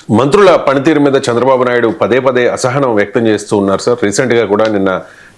మంత్రుల పనితీరు మీద చంద్రబాబు నాయుడు పదే పదే అసహనం వ్యక్తం చేస్తూ ఉన్నారు సార్. రీసెంట్గా కూడా నిన్న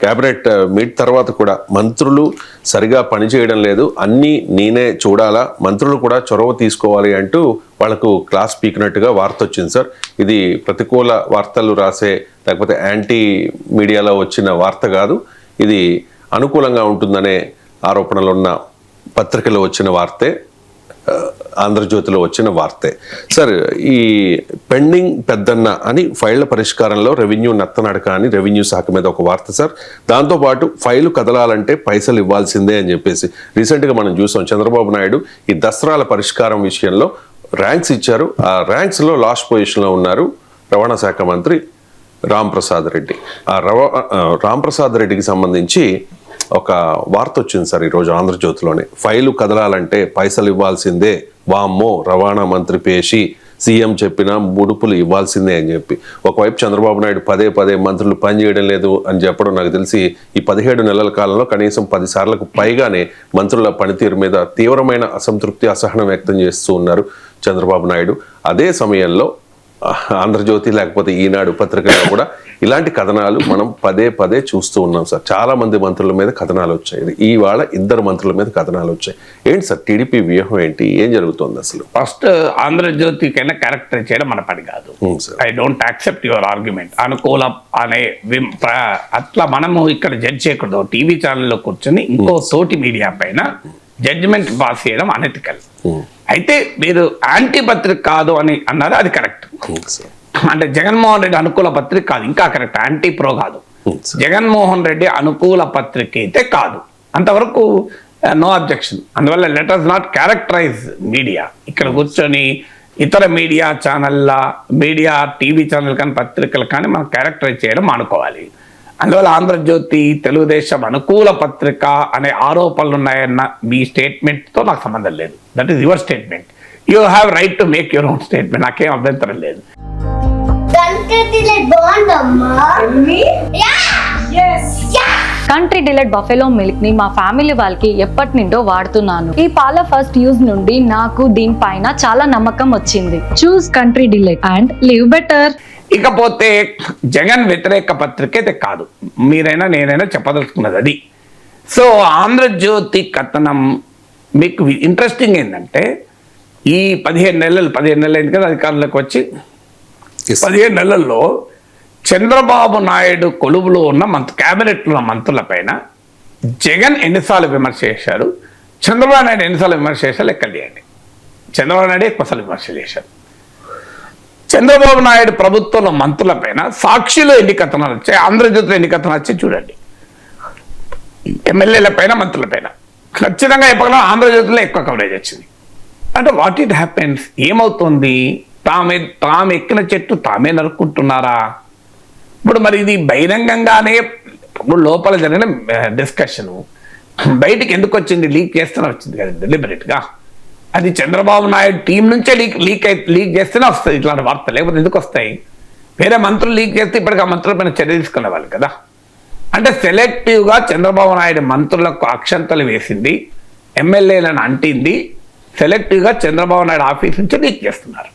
క్యాబినెట్ మీట్ తర్వాత కూడా మంత్రులు సరిగా పనిచేయడం లేదు, అన్నీ నేనే చూడాలా, మంత్రులు కూడా చొరవ తీసుకోవాలి అంటూ వాళ్లకు క్లాస్ పీకినట్టుగా వార్త వచ్చింది సార్. ఇది ప్రతికూల వార్తలు రాసే లేకపోతే యాంటీ మీడియాలో వచ్చిన వార్త కాదు, ఇది అనుకూలంగా ఉంటుందనే ఆరోపణలు ఉన్న పత్రికలో వచ్చిన వార్తే, ఆంధ్రజ్యోతిలో వచ్చిన వార్తే సార్. ఈ పెండింగ్ పెద్దన్న అని ఫైళ్ల పరిష్కారంలో రెవెన్యూ నత్తనడక అని రెవెన్యూ శాఖ మీద ఒక వార్త సార్. దాంతోపాటు ఫైలు కదలాలంటే పైసలు ఇవ్వాల్సిందే అని చెప్పేసి రీసెంట్గా మనం చూసాం. చంద్రబాబు నాయుడు ఈ దసరాల పరిష్కారం విషయంలో ర్యాంక్స్ ఇచ్చారు. ఆ ర్యాంక్స్లో లాస్ట్ పొజిషన్లో ఉన్నారు రవాణా శాఖ మంత్రి రాంప్రసాద్ రెడ్డి. ఆ రాంప్రసాద్ రెడ్డికి సంబంధించి ఒక వార్త వచ్చింది సార్ ఈరోజు ఆంధ్రజ్యోతిలోనే. ఫైలు కదలాలంటే పైసలు ఇవ్వాల్సిందే, వామ్మో రవాణా మంత్రి పేషి, సీఎం చెప్పిన ముడుపులు ఇవ్వాల్సిందే అని చెప్పి ఒకవైపు చంద్రబాబు నాయుడు పదే పదే మంత్రులు పనిచేయడం లేదు అని చెప్పడం, నాకు తెలిసి ఈ 17 నెలల కాలంలో కనీసం 10 సార్లకు పైగానే మంత్రుల పనితీరు మీద తీవ్రమైన అసంతృప్తి, అసహనం వ్యక్తం చేస్తూ ఉన్నారు చంద్రబాబు నాయుడు. అదే సమయంలో ఆంధ్రజ్యోతి లేకపోతే ఈనాడు పత్రికలో కూడా ఇలాంటి కథనాలు మనం పదే పదే చూస్తూ ఉన్నాం సార్. చాలా మంది మంత్రుల మీద కథనాలు వచ్చాయి, ఇవాళ 2 మంత్రుల మీద కథనాలు వచ్చాయి. ఏంటి సార్ టీడీపీ వ్యూహం ఏంటి, ఏం జరుగుతుంది అసలు? ఫస్ట్ ఆంధ్రజ్యోతికైనా క్యారెక్టర్ చేయడం మన పని కాదు. I don't accept your argument. అనుకూలం అనే అట్లా మనము ఇక్కడ జడ్జ్ చేయకూడదు. టీవీ ఛానల్లో కూర్చొని ఇంకో తోటి మీడియా పైన జడ్జిమెంట్ పాస్ చేయడం అనెతికల్. అయితే మీరు యాంటీ పత్రిక కాదు అని అన్నారు, అది కరెక్ట్. అంటే జగన్మోహన్ రెడ్డి అనుకూల పత్రిక కాదు, ఇంకా కరెక్ట్. యాంటీ ప్రో కాదు, జగన్మోహన్ రెడ్డి అనుకూల పత్రిక అయితే కాదు, అంతవరకు నో అబ్జెక్షన్. అందువల్ల let us not characterise media. ఇక్కడ కూర్చొని ఇతర మీడియా ఛానళ్ళ మీడియా టీవీ ఛానల్ కానీ పత్రికలు కానీ మనం క్యారెక్టరైజ్ చేయడం మానుకోవాలి. అందువల్ల ఆంధ్రజ్యోతి తెలుగుదేశం అనుకూల పత్రిక అనే ఆరోపణలు ఉన్నాయన్న మీ స్టేట్మెంట్తో నాకు సంబంధం లేదు. That is your statement. You have right to make your own statement. నాకేం అభ్యంతరం లేదు. కంట్రీ డిలైట్ బఫెలో మిల్క్ ని మా ఫ్యామిలీ వాళ్ళకి ఎప్పటి నుండో వాడుతున్నాను. ఈ పాల ఫస్ట్ యూజ్ నుండి నాకు దీనిపైన చాలా నమ్మకం వచ్చింది. Choose country delight and live better. ఇకపోతే జగన్ వ్యతిరేక పత్రిక అయితే కాదు, మీరైనా నేనైనా చెప్పదలుచుకున్నది అది. సో ఆంధ్రజ్యోతి కథనం మీకు ఇంట్రెస్టింగ్ ఏంటంటే ఈ 15 నెలలు అయింది కదా అధికారంలోకి వచ్చి, 15 నెలల్లో చంద్రబాబు నాయుడు కొలువులో ఉన్న క్యాబినెట్లో ఉన్న మంత్రుల పైన జగన్ ఎన్నిసార్లు విమర్శ చేశారు, చంద్రబాబు నాయుడు ఎన్నిసార్లు విమర్శ చేశారు లెక్కలు చేయండి. చంద్రబాబు నాయుడు ఎక్కువసార్లు విమర్శ చేశారు. చంద్రబాబు నాయుడు ప్రభుత్వంలో మంత్రుల పైన సాక్షిలో ఎన్ని కథనాలు వచ్చాయి, ఆంధ్రజ్యోతిలో ఎన్ని కథనాలు వచ్చాయి చూడండి. ఎమ్మెల్యేల పైన మంత్రుల పైన ఖచ్చితంగా చెప్పగలం ఆంధ్రజ్యోతిలో ఎక్కువ కవరేజ్ వచ్చింది. అంటే వాట్ ఇట్ హ్యాపెన్స్, ఏమవుతుంది, తాము ఎక్కిన చెట్టు తామే నరుక్కుంటున్నారా? ఇప్పుడు మరి ఇది బహిరంగంగానే ఇప్పుడు లోపల జరిగిన డిస్కషను బయటికి ఎందుకు వచ్చింది, లీక్ చేస్తూనే వచ్చింది కదా డెలిబరేట్గా. అది చంద్రబాబు నాయుడు టీం నుంచే లీక్ చేస్తేనే వస్తుంది ఇట్లాంటి వార్తలు, లేకపోతే ఎందుకు వస్తాయి? వేరే మంత్రులు లీక్ చేస్తే ఇప్పటికీ ఆ మంత్రుల పైన చర్య తీసుకునే వాళ్ళు కదా. అంటే సెలెక్టివ్గా చంద్రబాబు నాయుడు మంత్రులకు అక్షంతలు వేసింది, ఎమ్మెల్యేలను అంటింది, సెలెక్టివ్గా చంద్రబాబు నాయుడు ఆఫీస్ నుంచి లీక్ చేస్తున్నారు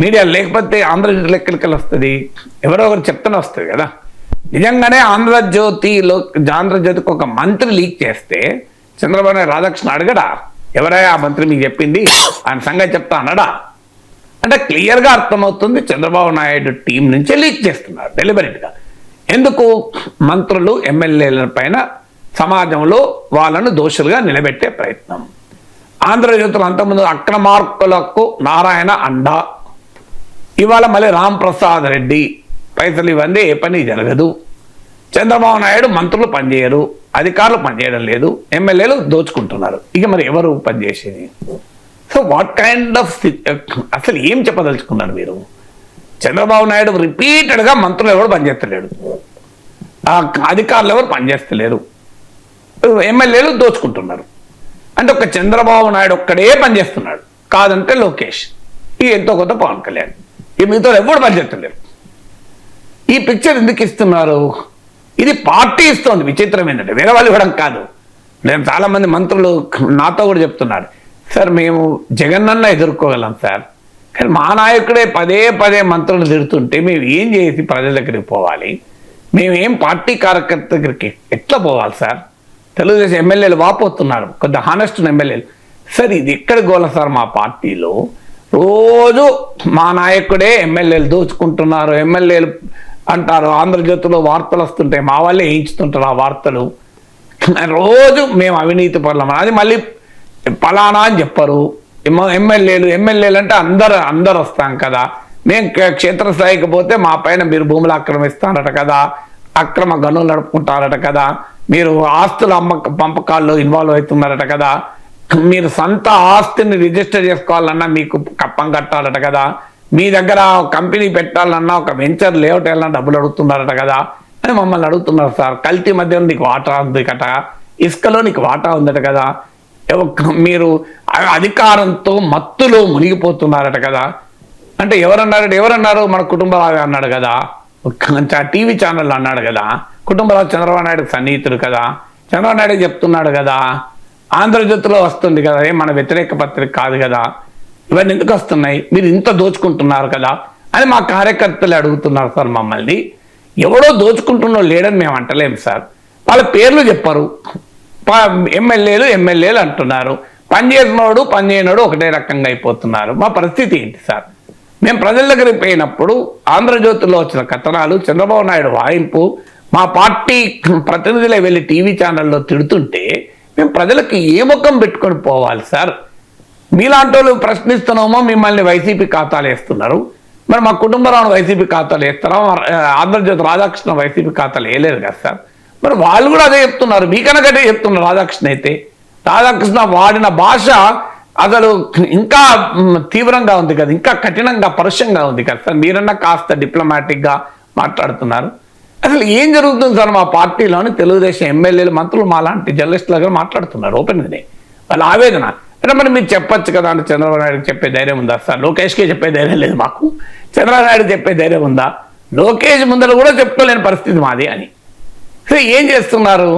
మీడియా. లేకపోతే ఆంధ్రజ్యోతి ఎక్కడికి వస్తుంది, ఎవరో ఒకరు చెప్తూనే వస్తుంది కదా. నిజంగానే ఆంధ్రజ్యోతికి ఒక మంత్రి లీక్ చేస్తే చంద్రబాబు నాయుడు రాధాకృష్ణ అడగడా, ఎవరైనా ఆ మంత్రి మీకు చెప్పింది ఆయన సంగతి చెప్తా అన్నాడా? అంటే క్లియర్గా అర్థమవుతుంది చంద్రబాబు నాయుడు టీం నుంచే లీక్ చేస్తున్నారు డెలిబరేట్గా. ఎందుకు? మంత్రులు ఎమ్మెల్యేల పైన సమాజంలో వాళ్ళను దోషులుగా నిలబెట్టే ప్రయత్నం. ఆంధ్రజ్యోతిలో అంతకుముందు అక్రమార్కులకు నారాయణ అండా, ఇవాళ మళ్ళీ రాంప్రసాద్ రెడ్డి పైసలు ఇవ్వండి ఏ పని జరగదు, చంద్రబాబు నాయుడు మంత్రులు పనిచేయరు, అధికారులు పనిచేయడం లేదు, ఎమ్మెల్యేలు దోచుకుంటున్నారు. ఇక మరి ఎవరు పనిచేసేది? సో వాట్ కైండ్ ఆఫ్ అసలు ఏం చెప్పదలుచుకున్నారు మీరు? చంద్రబాబు నాయుడు రిపీటెడ్గా మంత్రులు ఎవరు పనిచేస్తలేడు, అధికారులు ఎవరు పనిచేస్తలేరు, ఎమ్మెల్యేలు దోచుకుంటున్నారు. అంటే ఒక చంద్రబాబు నాయుడు ఒక్కడే పనిచేస్తున్నాడు, కాదంటే లోకేష్, ఈ ఎంతో కొంత పవన్ కళ్యాణ్, ఈ మిగతా ఎవరు పనిచేస్తలేరు. ఈ పిక్చర్ ఎందుకు ఇస్తున్నారు? ఇది పార్టీ ఇస్తోంది. విచిత్రం ఏంటంటే వేరే వాళ్ళు ఇవ్వడం కాదు. నేను చాలామంది మంత్రులు నాతో కూడా చెప్తున్నారు, సార్ మేము జగనన్న ఎదుర్కోగలం సార్, కానీ మా నాయకుడే పదే పదే మంత్రులు తిడుతుంటే మేము ఏం చేసి ప్రజల దగ్గరికి పోవాలి? మేమేం పార్టీ కార్యకర్త దగ్గరికి ఎట్లా పోవాలి సార్? తెలుగుదేశం ఎమ్మెల్యేలు వాపోతున్నారు, కొద్ది హానెస్ట్ ఎమ్మెల్యేలు. సార్ ఇది ఎక్కడ గోల సార్? మా పార్టీలో రోజు మా నాయకుడే ఎమ్మెల్యేలు దోచుకుంటున్నారు, ఎమ్మెల్యేలు అంటారు, ఆంధ్రజ్యోతిలో వార్తలు వస్తుంటాయి, మా వాళ్ళే వేయించుతుంటారు ఆ వార్తలు. రోజు మేము అవినీతి పరులం, అది మళ్ళీ పలానా అని చెప్పరు. ఎమ్మెల్యేలు అంటే అందరు వస్తాం కదా, మేము క్షేత్రస్థాయికి పోతే మా పైన మీరు భూములు ఆక్రమిస్తారట కదా, అక్రమ గనులు నడుపుకుంటారట కదా, మీరు ఆస్తుల పంపకాల్లో ఇన్వాల్వ్ అవుతున్నారట కదా, మీరు సొంత ఆస్తిని రిజిస్టర్ చేసుకోవాలన్నా మీకు కప్పం కట్టాలట కదా, మీ దగ్గర కంపెనీ పెట్టాలన్నా ఒక వెంచర్ లేఅవుట్ వెళ్ళాలన్నా డబ్బులు అడుగుతున్నారట కదా అని మమ్మల్ని అడుగుతున్నారు సార్. కల్తీ మధ్యలో నీకు వాటా ఉంది కట, ఇసుకలో నీకు వాటా ఉందట కదా, మీరు అధికారంతో మత్తులో మునిగిపోతున్నారట కదా అంటే ఎవరన్నారు? మన కుటుంబరావు అన్నాడు కదా, టీవీ ఛానల్ అన్నాడు కదా, కుటుంబరావు చంద్రబాబు నాయుడు సన్నిహితుడు కదా, చంద్రబాబు నాయుడు చెప్తున్నాడు కదా, ఆంధ్రజ్యోతిలో వస్తుంది కదా, మన వ్యతిరేక పత్రిక కాదు కదా, ఇవన్నీ ఎందుకు వస్తున్నాయి? మీరు ఇంత దోచుకుంటున్నారు కదా అని మా కార్యకర్తలు అడుగుతున్నారు సార్ మమ్మల్ని. ఎవడో దోచుకుంటున్నో లేడని మేము అంటలేము సార్, వాళ్ళ పేర్లు చెప్పరు. ఎమ్మెల్యేలు అంటున్నారు, పనిచేసినోడు పనిచేయనోడు ఒకటే రకంగా అయిపోతున్నారు. మా పరిస్థితి ఏంటి సార్? మేము ప్రజల దగ్గరికి పోయినప్పుడు ఆంధ్రజ్యోతిలో వచ్చిన కథనాలు, చంద్రబాబు నాయుడు వాయింపు, మా పార్టీ ప్రతినిధులే వెళ్ళి టీవీ ఛానల్లో తిడుతుంటే మేము ప్రజలకు ఏ ముఖం పెట్టుకొని పోవాలి సార్? మీలాంటి వాళ్ళు ప్రశ్నిస్తున్నామో మిమ్మల్ని వైసీపీ ఖాతాలు వేస్తున్నారు, మరి మా కుటుంబరావు వైసీపీ ఖాతాలు వేస్తారా? ఆంధ్రజ్యోతి రాధాకృష్ణ వైసీపీ ఖాతాలు వేయలేరు కదా సార్. మరి వాళ్ళు కూడా అదే చెప్తున్నారు, మీకనకటే చెప్తున్నారు. రాధాకృష్ణ వాడిన భాష అసలు ఇంకా తీవ్రంగా ఉంది కదా, ఇంకా కఠినంగా పరుషంగా ఉంది కదా సార్. మీరన్నా కాస్త డిప్లొమాటిక్గా మాట్లాడుతున్నారు. అసలు ఏం జరుగుతుంది సార్ మా పార్టీలోని? తెలుగుదేశం ఎమ్మెల్యేలు, మంత్రులు మాలాంటి జర్నలిస్టుల దగ్గర మాట్లాడుతున్నారు ఓపెన్గానే వాళ్ళ ఆవేదన. అంటే మరి మీరు చెప్పొచ్చు కదా అంటే చంద్రబాబు నాయుడుకి చెప్పే ధైర్యం ఉందా సార్? లోకేష్కే చెప్పే ధైర్యం లేదు మాకు, చంద్రబాబు నాయుడు చెప్పే ధైర్యం ఉందా? లోకేష్ ముందర కూడా చెప్పుకోలేని పరిస్థితి మాది అని. సో ఏం చేస్తున్నారు?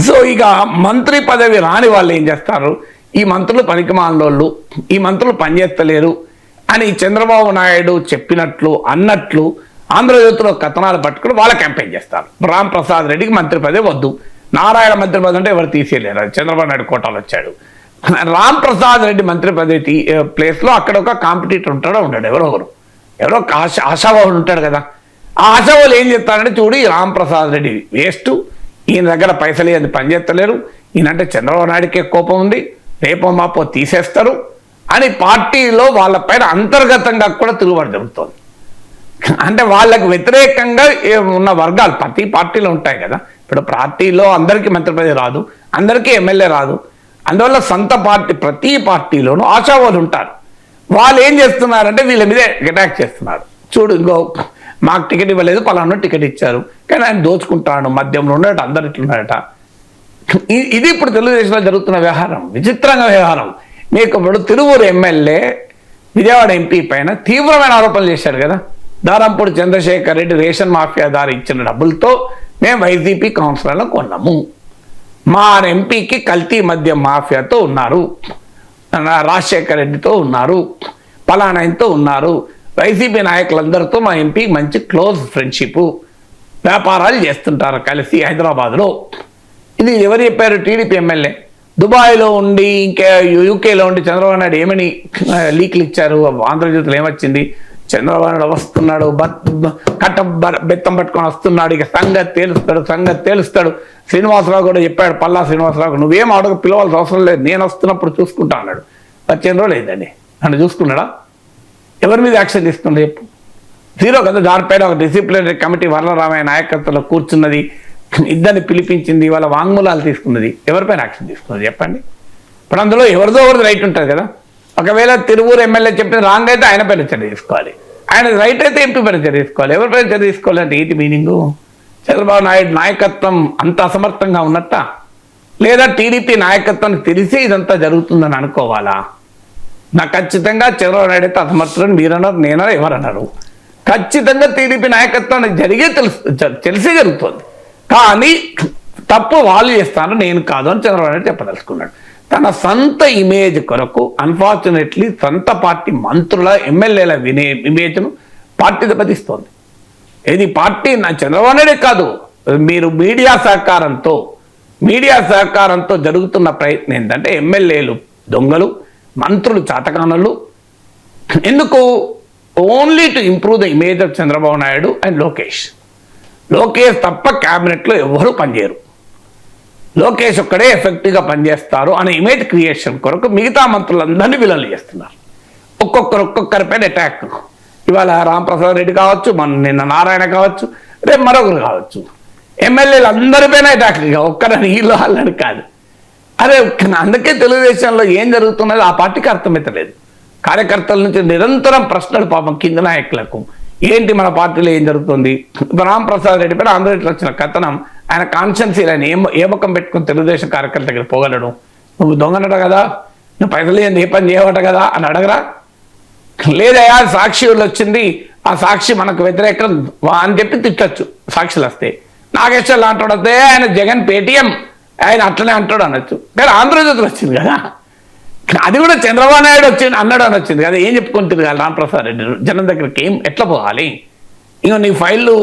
సో ఇక మంత్రి పదవి రాని వాళ్ళు ఏం చేస్తారు? ఈ మంత్రులు పనికిమాలినోళ్ళు, ఈ మంత్రులు పనిచేస్తలేరు అని చంద్రబాబు నాయుడు చెప్పినట్లు అన్నట్లు ఆంధ్రజ్యోతిలో కథనాలు పట్టుకుని వాళ్ళ క్యాంపెయిన్ చేస్తారు. రామ్ ప్రసాద్ రెడ్డికి మంత్రి పదవి వద్దు, నారాయణ మంత్రి పదవి అంటే ఎవరు తీసేయలేరు, చంద్రబాబు నాయుడు కోటాలు వచ్చాడు. రామ్ ప్రసాద్ రెడ్డి మంత్రి పదవి ప్లేస్లో అక్కడ ఒక కాంపిటీటర్ ఉంటాడు, ఎవరో ఆశావాహుడు ఉంటాడు కదా. ఆ ఆశావాళ్ళు ఏం చెప్తారంటే, చూడు ఈ రామ్ ప్రసాద్ రెడ్డి వేస్ట్, ఈయన దగ్గర పైసలు అది పనిచేస్తలేరు, ఈయనంటే చంద్రబాబు నాయుడికే కోపం ఉంది, రేపో మాపో తీసేస్తారు అని పార్టీలో వాళ్ళపైన అంతర్గతంగా కూడా తిరుగుబాటు జరుగుతుంది. అంటే వాళ్ళకు వ్యతిరేకంగా ఉన్న వర్గాలు ప్రతి పార్టీలో ఉంటాయి కదా. ఇప్పుడు పార్టీలో అందరికీ మంత్రి పదవి రాదు, అందరికీ ఎమ్మెల్యే రాదు, అందువల్ల సొంత పార్టీ ప్రతి పార్టీలోనూ ఆశావాళ్ళు ఉంటారు. వాళ్ళు ఏం చేస్తున్నారంటే వీళ్ళ మీదే అటాక్ చేస్తున్నారు. చూడు ఇంకో మాకు టికెట్ ఇవ్వలేదు, పలానా టికెట్ ఇచ్చారు, కానీ ఆయన దోచుకుంటాడు, మద్యంలో ఉన్నాడట, అందరు ఇట్లున్నాడట. ఇది ఇప్పుడు తెలుగుదేశంలో జరుగుతున్న వ్యవహారం, విచిత్రంగా వ్యవహారం. మీకు ఇప్పుడు తిరువూరు ఎమ్మెల్యే విజయవాడ ఎంపీ పైన తీవ్రమైన ఆరోపణలు చేశాడు కదా. దారంపూడి చంద్రశేఖర్ రెడ్డి రేషన్ మాఫియా దారి ఇచ్చిన డబ్బులతో మేము వైసీపీ కౌన్సిలర్లు కొన్నాము, మా ఎంపీకి కల్తీ మద్యం మాఫియాతో ఉన్నారు, రాజశేఖర్ రెడ్డితో ఉన్నారు, పలానాయనతో ఉన్నారు, వైసీపీ నాయకులందరితో మా ఎంపీ మంచి క్లోజ్ ఫ్రెండ్షిప్, వ్యాపారాలు చేస్తుంటారు కలిసి హైదరాబాద్లో. ఇది ఎవరు చెప్పారు? TDP MLA. దుబాయ్లో ఉండి ఇంకా యూకేలో ఉండి చంద్రబాబు నాయుడు ఏమని లీక్లు ఇచ్చారు? ఆంధ్రజ్యోతిలో ఏమొచ్చింది? చంద్రబాబు నాయుడు వస్తున్నాడు, బెత్తం పట్టుకొని వస్తున్నాడు, ఇక సంగతి తెలుస్తాడు. శ్రీనివాసరావు కూడా చెప్పాడు, పల్లా శ్రీనివాసరావు, నువ్వేం అడుగు పిలవాల్సిన అవసరం లేదు, నేను వస్తున్నప్పుడు చూసుకుంటా అన్నాడు. వచ్చేందో లేదండి నన్ను చూసుకున్నాడా? ఎవరి మీద యాక్షన్ తీసుకున్నాడు చెప్పు? జీరో కదా. దానిపైన ఒక డిసిప్లినరీ కమిటీ వరలరామయ్య నాయకత్వంలో కూర్చున్నది, ఇద్దరిని పిలిపించింది, వాళ్ళ వాంగ్మూలాలు తీసుకున్నది, ఎవరిపైన యాక్షన్ తీసుకున్నది చెప్పండి? ఇప్పుడు అందులో ఎవరిదో రైట్ ఉంటుంది కదా. ఒకవేళ తిరువూరు ఎమ్మెల్యే చెప్పిన రాంగ్ అయితే ఆయన పైన చర్య తీసుకోవాలి, ఆయన రైట్ అయితే ఎంపీ పైన చర్య తీసుకోవాలి. ఎవరిపైన చర్య తీసుకోవాలంటే ఏంటి మీనింగు? చంద్రబాబు నాయుడు నాయకత్వం అంత అసమర్థంగా ఉన్నట్ట, లేదా టీడీపీ నాయకత్వానికి తెలిసి ఇదంతా జరుగుతుందని అనుకోవాలా? నాకు ఖచ్చితంగా చంద్రబాబు నాయుడు అయితే అసమర్థులని మీరన్నారు, నేనన్నా, ఎవరన్నారు? ఖచ్చితంగా టీడీపీ నాయకత్వానికి తెలిసి జరుగుతుంది, కానీ తప్పు వాళ్ళు చేస్తాను నేను కాదు అని చంద్రబాబు నాయుడు చెప్పదలుచుకున్నాడు. తన సొంత ఇమేజ్ కొరకు అన్ఫార్చునేట్లీ సొంత పార్టీ మంత్రుల ఎమ్మెల్యేల ఇమేజ్ను పార్టీ దెబ్బతీస్తోంది. ఇది పార్టీ నా చంద్రబాబు నాయుడే కాదు, మీరు మీడియా సహకారంతో జరుగుతున్న ప్రయత్నం ఏంటంటే ఎమ్మెల్యేలు దొంగలు, మంత్రులు చాతకానులు. ఎందుకు? Only to improve the image of Chandrababu Naidu and Lokesh తప్ప క్యాబినెట్లో ఎవరు పనిచేయరు. లోకేష్ ఒక్కడే ఎఫెక్టివ్గా పనిచేస్తారు అనే ఇమేజ్ క్రియేషన్ కొరకు మిగతా మంత్రులందరినీ విలన్లు చేస్తున్నారు. ఒక్కొక్కరిపైన అటాక్. ఇవాళ రాంప్రసాద్ రెడ్డి కావచ్చు, నిన్న నారాయణ కావచ్చు, రేపు మరొకరు కావచ్చు. ఎమ్మెల్యేలు అందరిపైన అటాక్, ఒక్కరని వీళ్ళు వాళ్ళని కాదు. అరే అందుకే తెలుగుదేశంలో ఏం జరుగుతున్నది ఆ పార్టీకి అర్థమవుతలేదు. కార్యకర్తల నుంచి నిరంతరం ప్రశ్నలు పాపం కింద నాయకులకు, ఏంటి మన పార్టీలో ఏం జరుగుతుంది. రాంప్రసాద్ రెడ్డి పైన ఆంధ్రప్రదేశ్ వచ్చిన కథనం, ఆయన కాన్షియన్స్ ఆయన ఏ ముఖం పెట్టుకుని తెలుగుదేశం కార్యకర్త దగ్గర పోగలడు. నువ్వు దొంగనట కదా, నువ్వు పైసలు ఏ పని చేయవట కదా అని అడగరా? లేదయా సాక్షి వాళ్ళు వచ్చింది, ఆ సాక్షి మనకు వ్యతిరేకం అని చెప్పి తిట్టచ్చు సాక్షులు వస్తే. నాగేశ్వర్ అంటాడు వస్తే ఆయన జగన్ పేటీఎం ఆయన అట్లనే అంటాడు అనొచ్చు. కానీ ఆంధ్రజ్యోతిలో వచ్చింది కదా, అది కూడా చంద్రబాబు నాయుడు వచ్చింది అన్నాడు అని వచ్చింది కదా. ఏం చెప్పుకుంటుంది కదా రాంప్రసాద్ రెడ్డి జనం దగ్గరికి ఎట్లా పోవాలి? ఇంకో నీ ఫైళ్ళు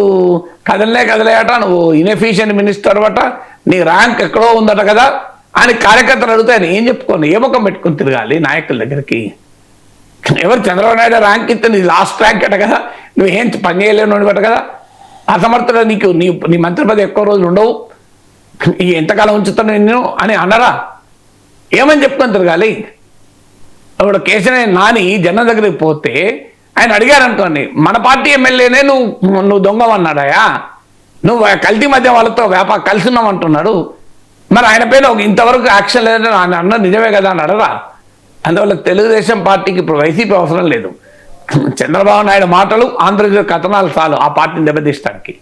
కదలేట, నువ్వు ఇన్ఎఫిషియెంట్ మినిస్టర్ అట, నీ ర్యాంక్ ఎక్కడో ఉందట కదా అని కార్యకర్తలు అడిగితే ఆయన ఏం చెప్పుకోండి, ఏ ముఖం పెట్టుకుని తిరగాలి నాయకుల దగ్గరికి? ఎవరు చంద్రబాబు నాయుడు ర్యాంక్ ఇస్తే నీ లాస్ట్ ర్యాంక్ అట కదా, నువ్వేం పని చేయలేను అట కదా, అసమర్థుడు, నీకు నీ మంత్రి పదవి ఎక్కువ రోజులు ఉండవు, ఎంతకాలం ఉంచుతాను నిన్ను అని అన్నరా? ఏమని చెప్పుకొని తిరగాలి? ఇప్పుడు కేశవన్ నాని జనం దగ్గరికి పోతే ఆయన అడిగారు అనుకోండి, మన పార్టీ ఎమ్మెల్యేనే నువ్వు దొంగవన్నాడాయా, నువ్వు కల్తీ మధ్య వాళ్ళతో కలిసి ఉన్నామంటున్నాడు, మరి ఆయన పైన ఇంతవరకు యాక్షన్ లేదని అన్న నిజమే కదా అని అడగరా? అందువల్ల తెలుగుదేశం పార్టీకి ఇప్పుడు వైసీపీ అవసరం లేదు. చంద్రబాబు నాయుడు మాటలు, ఆంధ్రప్రదేశ్ కథనాలు చాలు ఆ పార్టీని దెబ్బతీయడానికి.